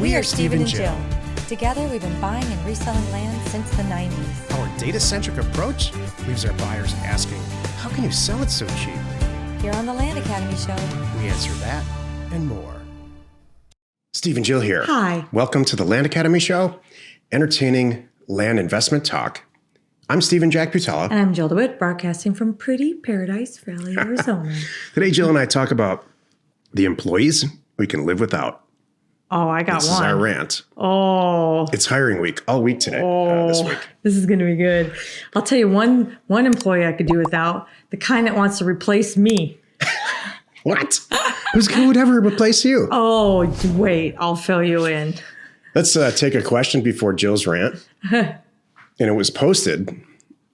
We are Stephen and Jill. Together, we've been buying and reselling land since the 90s. Our data-centric approach leaves our buyers asking, how can you sell it so cheap? Here on the Land Academy Show, We answer that and more. Steve and Jill here. Hi. Welcome to the Land Academy Show, entertaining land investment talk. I'm Stephen Jack Putella. And I'm Jill DeWitt, broadcasting from pretty Paradise Valley, Arizona. Today, Jill and I talk about the employees we can live without. Oh, I got This one. is our rant. Oh. It's hiring week, all week today, this week. This is going to be good. I'll tell you one employee I could do without, the kind that wants to replace me. What? Who would ever replace you? Oh, wait, I'll fill you in. Let's take a question before Jill's rant. And it was posted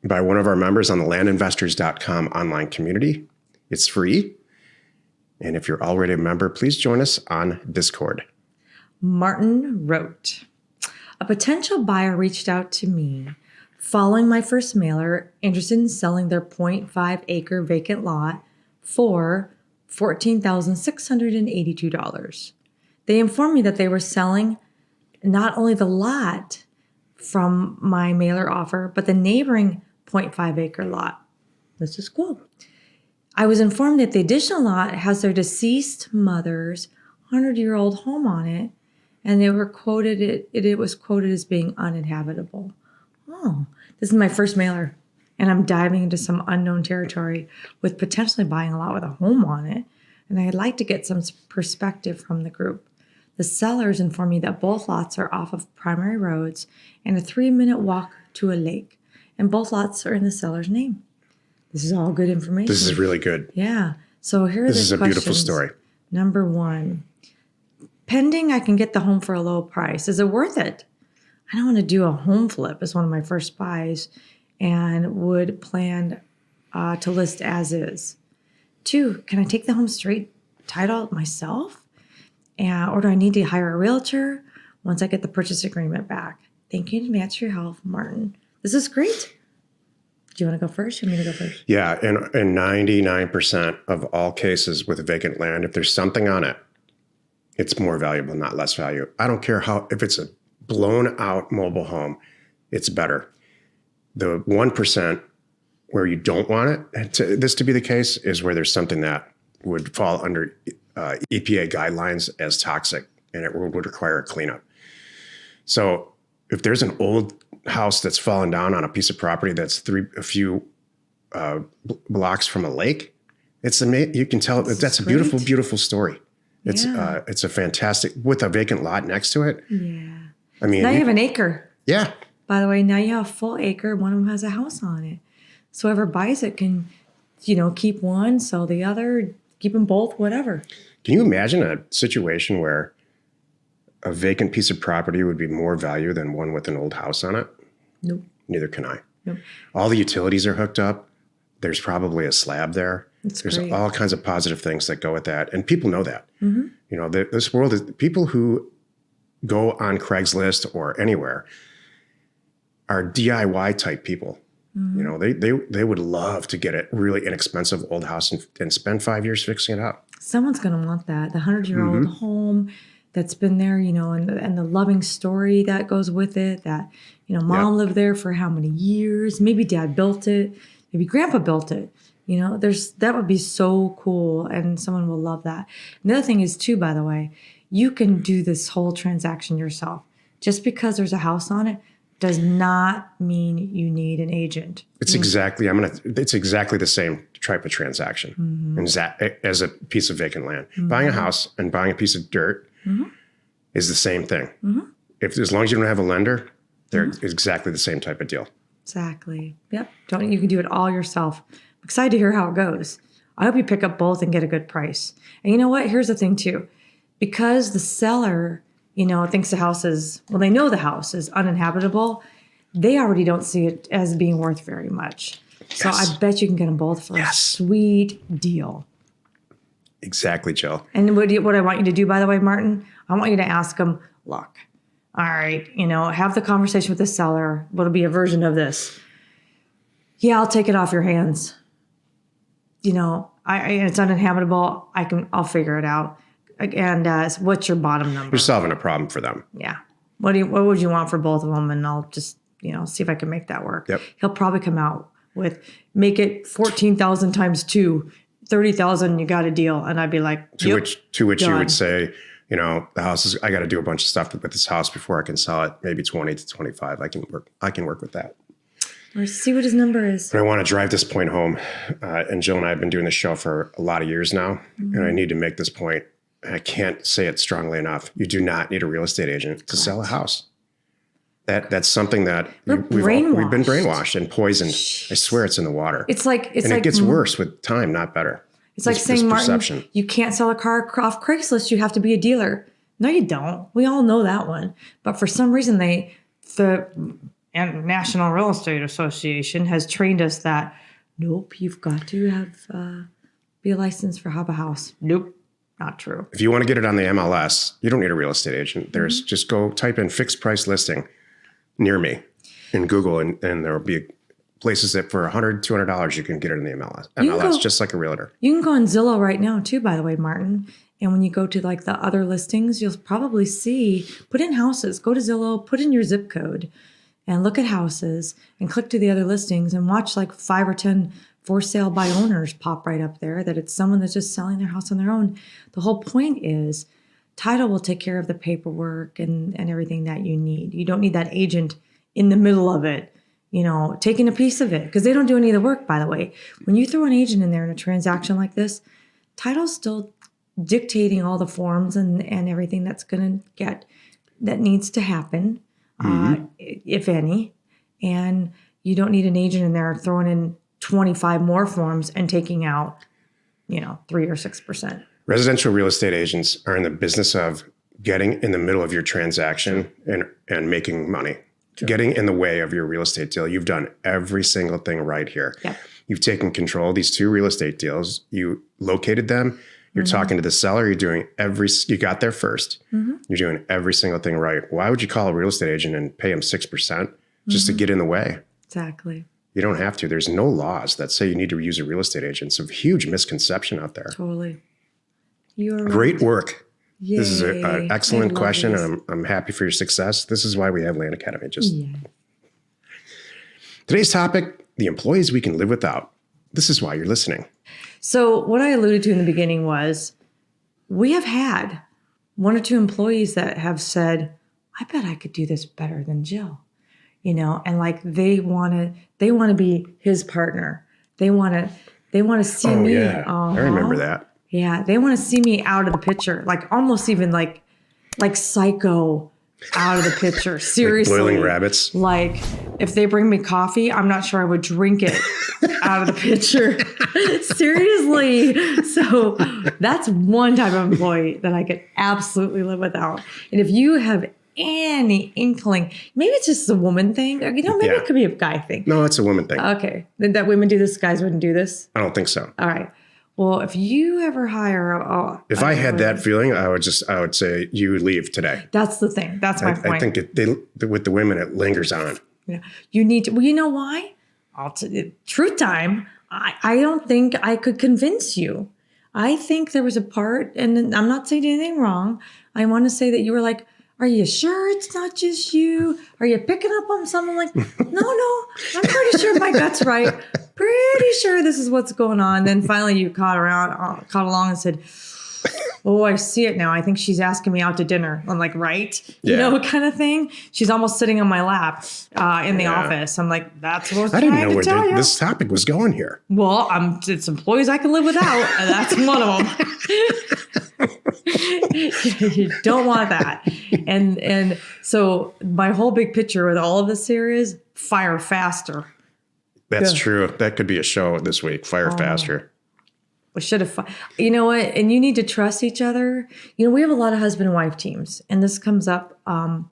by one of our members on the landinvestors.com online community. It's free. And if you're already a member, please join us on Discord. Martin wrote, a potential buyer reached out to me following my first mailer, interested in selling their 0.5 acre vacant lot for $14,682. They informed me that they were selling not only the lot from my mailer offer, but the neighboring 0.5 acre lot. This is cool. I was informed that the additional lot has their deceased mother's 100-year-old home on it, and it was quoted as being uninhabitable. Oh, this is my first mailer, and I'm diving into some unknown territory with potentially buying a lot with a home on it, and I'd like to get some perspective from the group. The sellers informed me that both lots are off of primary roads and a 3-minute walk to a lake, and both lots are in the seller's name. This is all good information. This is really good. Yeah. So here are the questions. This is a beautiful story. Number 1. Pending I can get the home for a low price. Is it worth it? I don't want to do a home flip as one of my first buys and would plan to list as is. 2, can I take the home straight title myself? Or do I need to hire a realtor once I get the purchase agreement back? Thank you in advance for your help, Martin. This is great. Do you want to go first? You want me to go first? Yeah, and 99% of all cases with vacant land, if there's something on it, it's more valuable, not less value. I don't care if it's a blown out mobile home, it's better. The 1% where you don't want this to be the case is where there's something that would fall under EPA guidelines as toxic, and it would require a cleanup. So if there's an old house that's fallen down on a piece of property that's a few blocks from a lake, you can tell that's a beautiful, beautiful story. It's a fantastic, with a vacant lot next to it. Yeah. I mean, now you have an acre. Yeah. By the way, now you have a full acre. One of them has a house on it. So whoever buys it can, keep one, sell the other, keep them both, whatever. Can you imagine a situation where a vacant piece of property would be more value than one with an old house on it? Nope. Neither can I. Nope. All the utilities are hooked up. There's probably a slab there. There's great. all kinds of positive things that go with that. And people know that. Mm-hmm. This world is people who go on Craigslist or anywhere are DIY type people. Mm-hmm. They would love to get a really inexpensive old house and spend 5 years fixing it up. Someone's going to want that. The 100-year-old home that's been there, and the loving story that goes with it, that, mom lived there for how many years? Maybe dad built it. Maybe grandpa built it. That would be so cool, and someone will love that. Another thing is, too, by the way, you can do this whole transaction yourself. Just because there's a house on it does not mean you need an agent. It's exactly the same type of transaction as a piece of vacant land. Mm-hmm. Buying a house and buying a piece of dirt is the same thing. Mm-hmm. As long as you don't have a lender, they're exactly the same type of deal. Exactly. Yep. You can do it all yourself. I'm excited to hear how it goes. I hope you pick up both and get a good price. And you know what? Here's the thing too. Because the seller, thinks the house they know the house is uninhabitable. They already don't see it as being worth very much. Yes. So I bet you can get them both for a sweet deal. Exactly, Jill. And what I want you to do, by the way, Martin, I want you to ask them, look, all right, have the conversation with the seller. What'll be a version of this? Yeah, I'll take it off your hands. It's uninhabitable. I'll figure it out. And what's your bottom number? You're solving a problem for them. Yeah. What would you want for both of them? And I'll just, see if I can make that work. Yep. He'll probably come out with, make it 14,000 times 2, 30,000, you got a deal. And I'd be like, To which you done. would say, the house is, I got to do a bunch of stuff with this house before I can sell it. Maybe 20 to 25. I can work with that. Or see what his number is. But I want to drive this point home. And Jill and I have been doing this show for a lot of years now. Mm-hmm. And I need to make this point. And I can't say it strongly enough. You do not need a real estate agent to sell a house. That's something that we've been brainwashed and poisoned. Jeez. I swear it's in the water. It gets worse with time, not better. It's like saying, Martin, you can't sell a car off Craigslist. You have to be a dealer. No, you don't. We all know that one. But for some reason, the National Real Estate Association has trained us that, nope, you've got to have be licensed for have a house. Nope, not true. If you want to get it on the MLS, you don't need a real estate agent. There's just go type in fixed price listing near me in Google, and there will be places that for $100, $200 you can get it in the MLS, just like a realtor. You can go on Zillow right now too, by the way, Martin. And when you go to like the other listings, you'll probably see, put in houses, go to Zillow, put in your zip code and look at houses and click to the other listings and watch like 5 or 10 for sale by owners pop right up there, that it's someone that's just selling their house on their own. The whole point is title will take care of the paperwork and everything that you need. You don't need that agent in the middle of it, taking a piece of it, because they don't do any of the work, by the way. When you throw an agent in there in a transaction like this, title's still dictating all the forms and everything that needs to happen, if any. And you don't need an agent in there throwing in 25 more forms and taking out, 3 or 6%. Residential real estate agents are in the business of getting in the middle of your transaction and making money. Sure. Getting in the way of your real estate deal. You've done every single thing right here. Yep. You've taken control of these 2 real estate deals. You located them. You're talking to the seller. You're doing you got there first. You're doing every single thing right. Why would you call a real estate agent and pay him 6% just to get in the way? Exactly. You don't have to. There's no laws that say you need to use a real estate agent. It's a huge misconception out there. Totally. You're Great right. work. Yay. This is an excellent question, and I'm happy for your success. This is why we have Land Academy. Today's topic, the employees we can live without. This is why you're listening. So what I alluded to in the beginning was we have had 1 or 2 employees that have said, I bet I could do this better than Jill, and like they want to be his partner. They want to see me. Yeah. I remember that. Yeah, they want to see me out of the picture, like almost even like psycho out of the picture. Seriously. Like boiling rabbits. Like if they bring me coffee, I'm not sure I would drink it out of the pitcher. Seriously. So that's one type of employee that I could absolutely live without. And if you have any inkling, maybe it's just a woman thing. Maybe it could be a guy thing. No, it's a woman thing. Okay. That women do this, guys wouldn't do this? I don't think so. All right. Well, if you ever hire if I had that feeling, I would say you leave today. That's the thing. That's my point. I think with the women, it lingers on. Yeah. You need to, well, you know why? Truth time. I don't think I could convince you. I think there was a part, and I'm not saying anything wrong. I want to say that you were like, are you sure it's not just you? Are you picking up on something? Like, no, I'm pretty sure my gut's right. Pretty sure this is what's going on. Then finally you caught along and said, oh, I see it now. I think she's asking me out to dinner. I'm like, right? You kind of thing. She's almost sitting on my lap in the office. I'm like, that's what I didn't know where this topic was going here. Well, it's employees I can live without. And that's one of them. You don't want that. And so my whole big picture with all of this here is fire faster. That's true. That could be a show this week. Fire faster. We should have. You know what? And you need to trust each other. We have a lot of husband and wife teams, and this comes up. I don't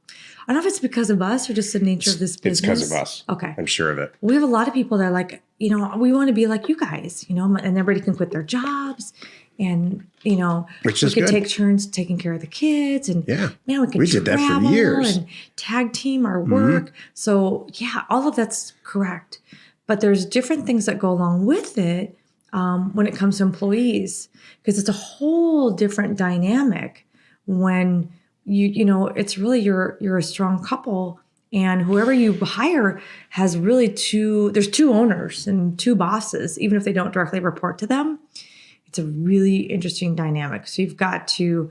know if it's because of us or just the nature of this business. It's because of us. Okay. I'm sure of it. We have a lot of people that are like, we want to be like you guys, and everybody can quit their jobs. And, which we could take turns taking care of the kids. And man, we did that for years. And tag team our work. So yeah, all of that's correct. But there's different things that go along with it. when it comes to employees, because it's a whole different dynamic when it's really you're a strong couple, and whoever you hire has really there's two owners and two bosses, even if they don't directly report to them. It's a really interesting dynamic. So you've got to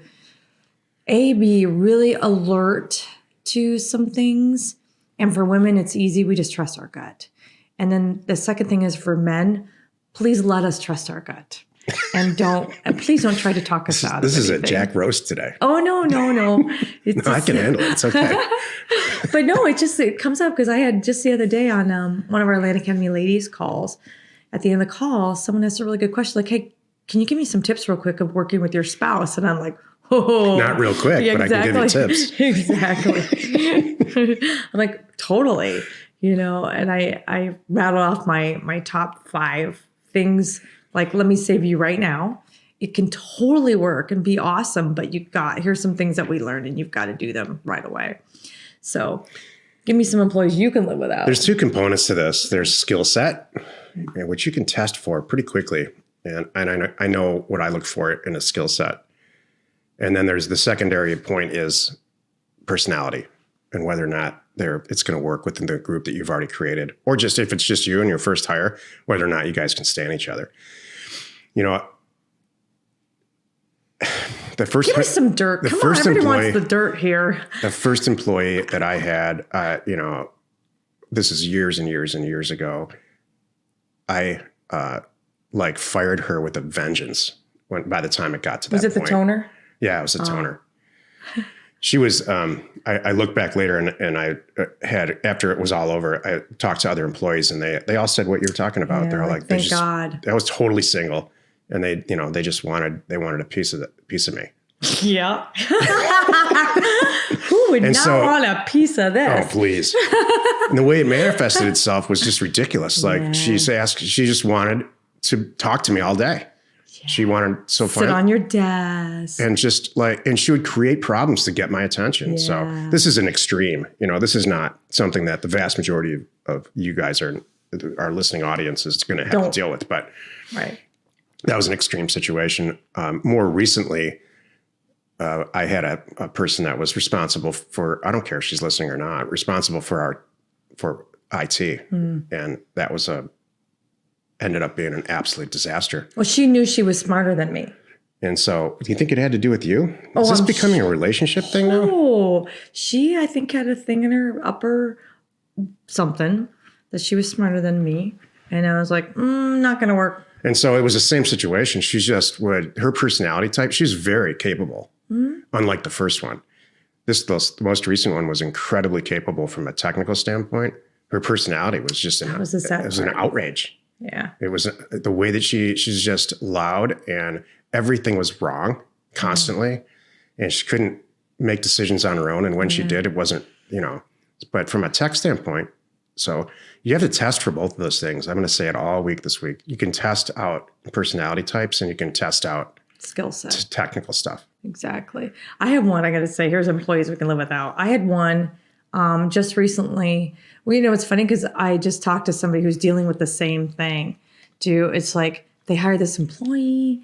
be really alert to some things. And for women, it's easy. We just trust our gut. And then the second thing is for men, please let us trust our gut. And please don't try to talk us out of it. This is a Jack roast today. Oh, no. It's No, I can handle it. It's okay. But no, it comes up because I had just the other day on one of our Land Academy ladies calls, at the end of the call, someone asked a really good question, like, hey, can you give me some tips real quick of working with your spouse? And I'm like, oh. Not real quick, yeah, but exactly. I can give you tips. Exactly. I'm like, totally. And I rattle off my top 5 things, like, let me save you right now. It can totally work and be awesome, but here's some things that we learned and you've got to do them right away. So give me some employees you can live without. There's 2 components to this. There's skill set, which you can test for pretty quickly. And I know what I look for in a skill set. And then there's the secondary point is personality and whether or not it's going to work within the group that you've already created, or just if it's just you and your first hire, whether or not you guys can stand each other. The first, give us some dirt. Come on, everybody wants the dirt here. The first employee that I had, this is years and years and years ago. I fired her with a vengeance by the time it got to that point. Was it the toner? Yeah, it was a toner. She was, I look back later and I had, after it was all over, I talked to other employees and they all said what you're talking about. Yeah, they're all like, thank God. I was totally single and they just wanted a piece of me. Yeah. Who would want a piece of this? Oh, please. And the way it manifested itself was just ridiculous. Like she just wanted to talk to me all day. Yeah. She wanted sit on your desk and and she would create problems to get my attention. Yeah. So this is an extreme. This is not something that the vast majority of you guys our listening audience is going to have to deal with. But that was an extreme situation. More recently, I had a person that was responsible for, I don't care if she's listening or not, responsible for IT. And that was ended up being an absolute disaster. Well, she knew she was smarter than me. And so do you think it had to do with you? Is this becoming a relationship thing now? Oh, she, I think, had a thing in her upper something that she was smarter than me. And I was like, not going to work. And so it was the same situation. She just her personality type, she's very capable, unlike the first one. The most recent one was incredibly capable from a technical standpoint. Her personality was just it was an outrage. Yeah. It was the way that she's just loud and everything was wrong constantly. And she couldn't make decisions on her own. And when she did, it wasn't, but from a tech standpoint, so you have to test for both of those things. I'm going to say it all week this week. You can test out personality types and you can test out skill set, technical stuff. Exactly. I have one, I got to say, here's employees we can live without. I had one just recently. Well, it's funny because I just talked to somebody who's dealing with the same thing too. It's like they hired this employee.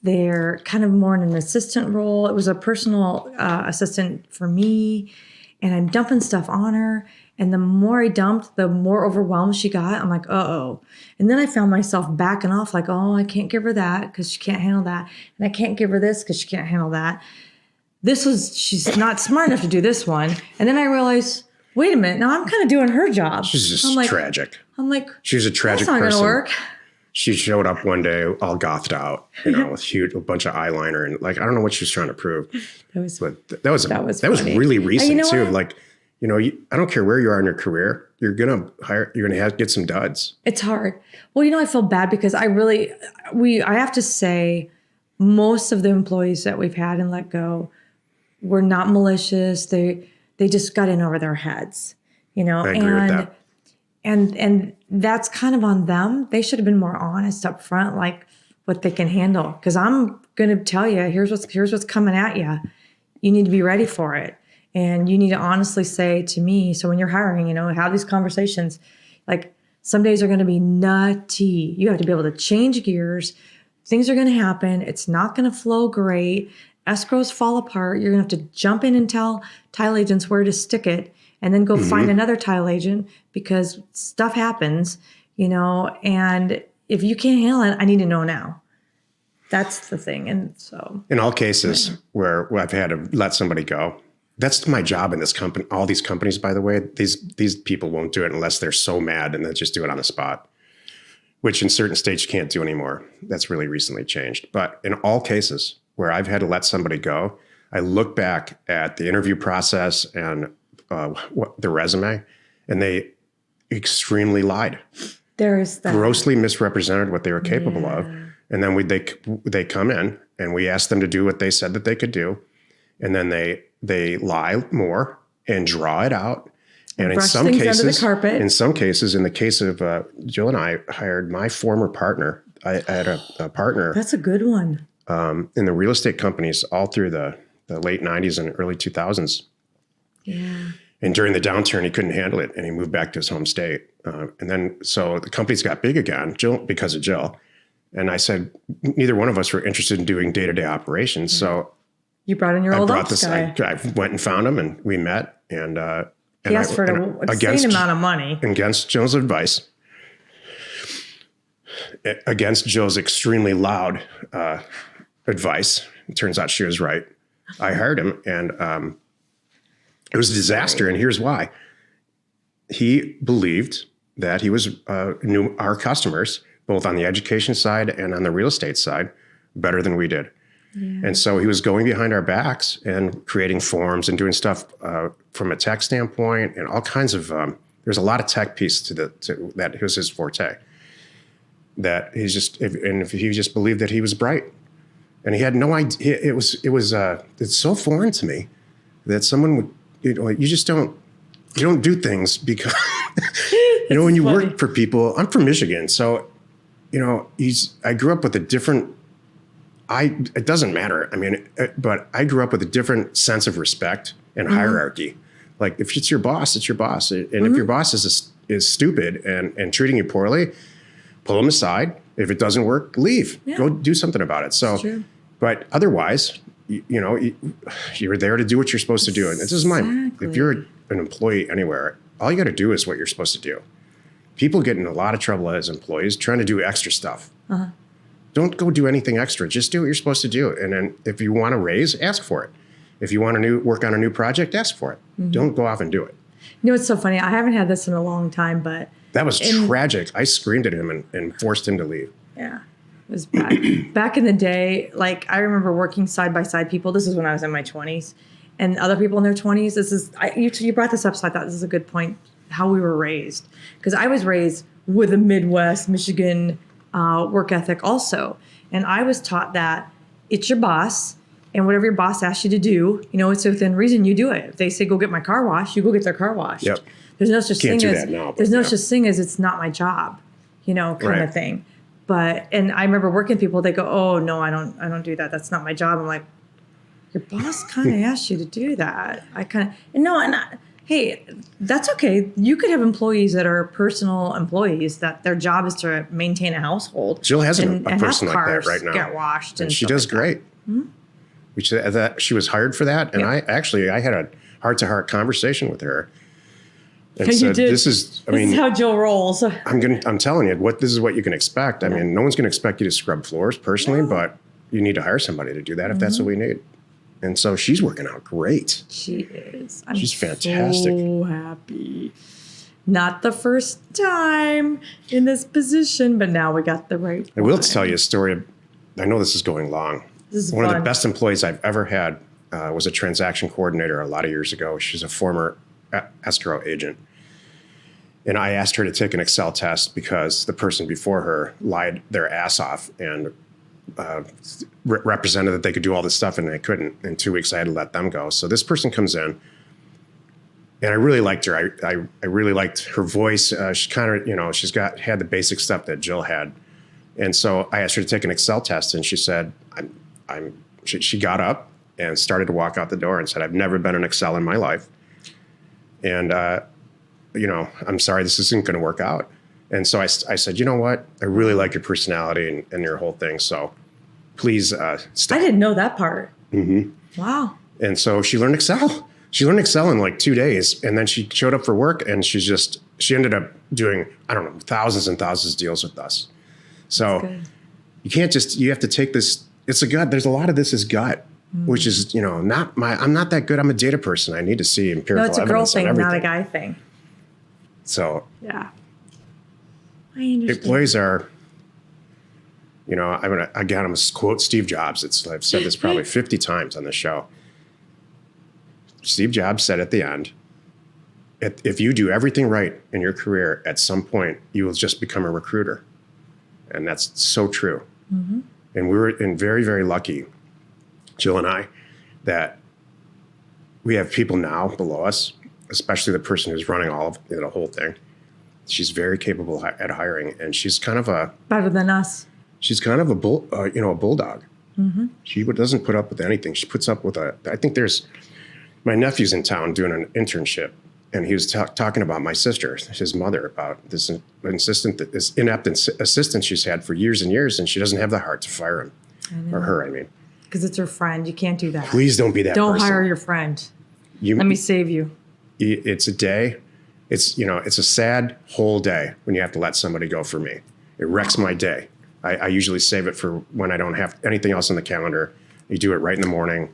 They're kind of more in an assistant role. It was a personal assistant for me. And I'm dumping stuff on her. And the more I dumped, the more overwhelmed she got. I'm like, uh-oh. And then I found myself backing off like, oh, I can't give her that because she can't handle that. And I can't give her this because she can't handle that. She's not smart enough to do this one. And then I realized, wait a minute, now I'm kind of doing her job. She's just tragic. I'm like, she's a tragic that's not person. Gonna work. She showed up one day all gothed out, with a bunch of eyeliner and I don't know what she was trying to prove. That was really recent too. What? Like, I don't care where you are in your career, you're gonna get some duds. It's hard. Well, I feel bad because I have to say, most of the employees that we've had and let go were not malicious. They just got in over their heads, I agree with that. And that's kind of on them. They should have been more honest up front, like what they can handle. Because I'm going to tell you, here's what's coming at you. You need to be ready for it. And you need to honestly say to me, so when you're hiring, have these conversations, like Some days are going to be nutty. You have to be able to change gears. Things are going to happen. It's not going to flow great. Escrows fall apart. You're going to have to jump in and tell title agents where to stick it and then go find another title agent because stuff happens, and if you can't handle it, I need to know now. That's the thing. And so in all cases where I've had to let somebody go, that's my job in this company. All these companies, by the way, these people won't do it unless they're so mad and they just do it on the spot, which in certain states you can't do anymore. That's really recently changed. But in all cases where I've had to let somebody go, I look back at the interview process and the resume, and they extremely lied. There's that. Grossly misrepresented what they were capable of. And then they come in and we ask them to do what they said that they could do. And then they lie more and draw it out. And in some cases, under the carpet. In the case of Jill and I hired my former partner. I had a partner. That's a good one. In the real estate companies all through the late 90s and early 2000s. Yeah. And during the downturn, he couldn't handle it and he moved back to his home state. And then, so the companies got big again, because of Jill. And I said, neither one of us were interested in doing day-to-day operations. So you brought in your old ops guy. I went and found him and we met. And he asked for an insane amount of money. Against Jill's advice, against Jill's extremely loud advice, it turns out she was right. I hired him and it was a disaster. And here's why. He believed that he knew our customers, both on the education side and on the real estate side, better than we did. Yeah. And so he was going behind our backs and creating forms and doing stuff from a tech standpoint and all kinds of, there's a lot of tech piece to that was his forte. That he's just, if he just believed that he was bright. And he had no idea, it's so foreign to me that someone would, you don't do things because, when you work for people, I'm from Michigan. So, I grew up with a different, it doesn't matter. But I grew up with a different sense of respect and hierarchy. Like if it's your boss, it's your boss. And if your boss is stupid and treating you poorly, pull him aside. If it doesn't work, leave. Yeah. Go do something about it. So, but otherwise, you're there to do what you're supposed to do. And this is if you're an employee anywhere, all you got to do is what you're supposed to do. People get in a lot of trouble as employees trying to do extra stuff. Don't go do anything extra. Just do what you're supposed to do. And then if you want a raise, ask for it. If you want to work on a new project, ask for it. Don't go off and do it. It's so funny. I haven't had this in a long time, but that was tragic. I screamed at him and forced him to leave. Yeah, it was bad. Back in the day, I remember working side by side people. This is when I was in my 20s, and other people in their 20s. This is you brought this up, so I thought this is a good point. How we were raised, because I was raised with a Midwest Michigan work ethic also, and I was taught that it's your boss. And whatever your boss asks you to do, it's within reason, you do it. If they say, go get my car washed, you go get their car washed. Yep. There's no such thing as it's not my job, kind of thing. And I remember working with people, they go, oh no, I don't do that. That's not my job. I'm like, your boss kind of asked you to do that. Hey, that's okay. You could have employees that are personal employees that their job is to maintain a household. Jill has a person like that right now. Get washed and she does great. She was hired for that, and I had a heart-to-heart conversation with her. And said, "This is how Jill rolls." I'm telling you, this is what you can expect. I mean, no one's going to expect you to scrub floors personally, but you need to hire somebody to do that if that's what we need. And so she's working out great. She is. She's fantastic. So happy. Not the first time in this position, but now we got the right one. I will tell you a story. I know this is going long. One of the best employees I've ever had was a transaction coordinator a lot of years ago. She's a former escrow agent. And I asked her to take an Excel test because the person before her lied their ass off and represented that they could do all this stuff and they couldn't. In 2 weeks, I had to let them go. So this person comes in, and I really liked her. I really liked her voice. She kind of, she's had the basic stuff that Jill had. And so I asked her to take an Excel test, and she said, she got up and started to walk out the door and said, I've never been in Excel in my life. And, I'm sorry, this isn't going to work out. And so I said, you know what? I really like your personality and your whole thing. So please stay. I didn't know that part. Mm-hmm. Wow. And so she learned Excel. She learned Excel in like 2 days. And then she showed up for work and she ended up doing, I don't know, thousands and thousands of deals with us. So you can't you have to take this. It's a gut. There's a lot of this is gut, which is, I'm not that good. I'm a data person. I need to see empirical No, it's a girl evidence on thing, everything. not a guy thing. So Yeah. I understand. employees are, I'm going to quote Steve Jobs. I've said this probably 50 times on the show. Steve Jobs said at the end, if you do everything right in your career, at some point, you will just become a recruiter. And that's so true. Mm-hmm. And we were very, very lucky, Jill and I, that we have people now below us, especially the person who's running all of the whole thing. She's very capable at hiring, and she's kind of better than us. She's kind of a bulldog. Mm-hmm. She doesn't put up with anything. She puts up with I think my nephew's in town doing an internship, and he was talking about my sister, his mother, about this inept assistant she's had for years and years, and she doesn't have the heart to fire him. Or her, I mean. Because it's her friend. You can't do that. Please don't be that person. Don't hire your friend. Let me save you. It's a day. It's a sad whole day when you have to let somebody go for me. It wrecks my day. I usually save it for when I don't have anything else on the calendar. You do it right in the morning.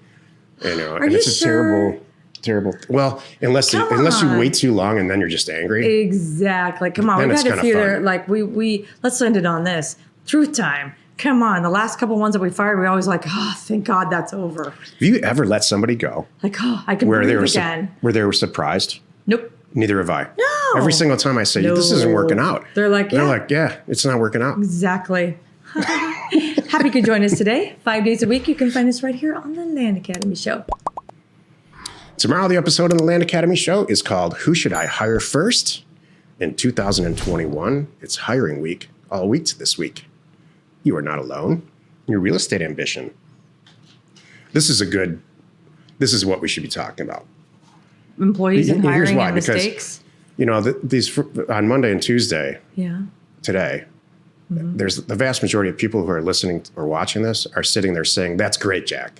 And it's a terrible. Well, unless you wait too long and then you're just angry. Exactly. Come on, then we it's got to kinda theater. fun. Like we let's end it on this. Truth time. Come on. The last couple ones that we fired, we always like, oh, thank God that's over. Have you ever let somebody go Like, oh, I can breathe again. where they were surprised? Nope. Neither have I. No. Every single time I say, this isn't working out. They're like, yeah, it's not working out. Exactly. Happy you could join us today. 5 days a week. You can find us right here on the Land Academy Show. Tomorrow, the episode on the Land Academy Show is called Who Should I Hire First? In 2021, it's hiring week, all week this week. You are not alone. Your real estate ambition. This is what we should be talking about. Employees and Here's hiring why, and because, mistakes. These on Monday and Tuesday today, there's the vast majority of people who are listening or watching this are sitting there saying, that's great, Jack.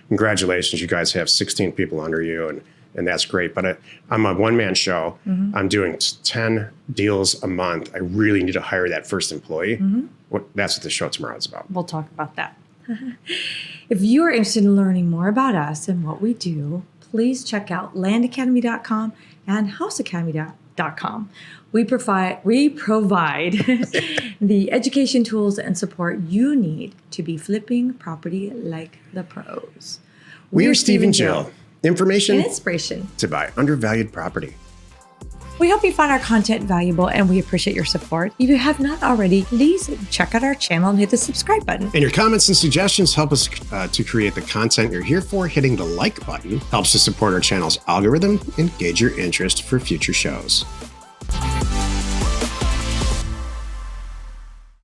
Congratulations. You guys have 16 people under you and that's great. But I'm a one-man show. Mm-hmm. I'm doing 10 deals a month. I really need to hire that first employee. Mm-hmm. That's what the show tomorrow is about. We'll talk about that. If you are interested in learning more about us and what we do, please check out landacademy.com and houseacademy.com. We provide the education tools and support you need to be flipping property like the pros. We're Steve and Jill. Information and inspiration to buy undervalued property. We hope you find our content valuable and we appreciate your support. If you have not already, please check out our channel and hit the subscribe button. And your comments and suggestions help us to create the content you're here for. Hitting the like button helps to support our channel's algorithm and gauge your interest for future shows.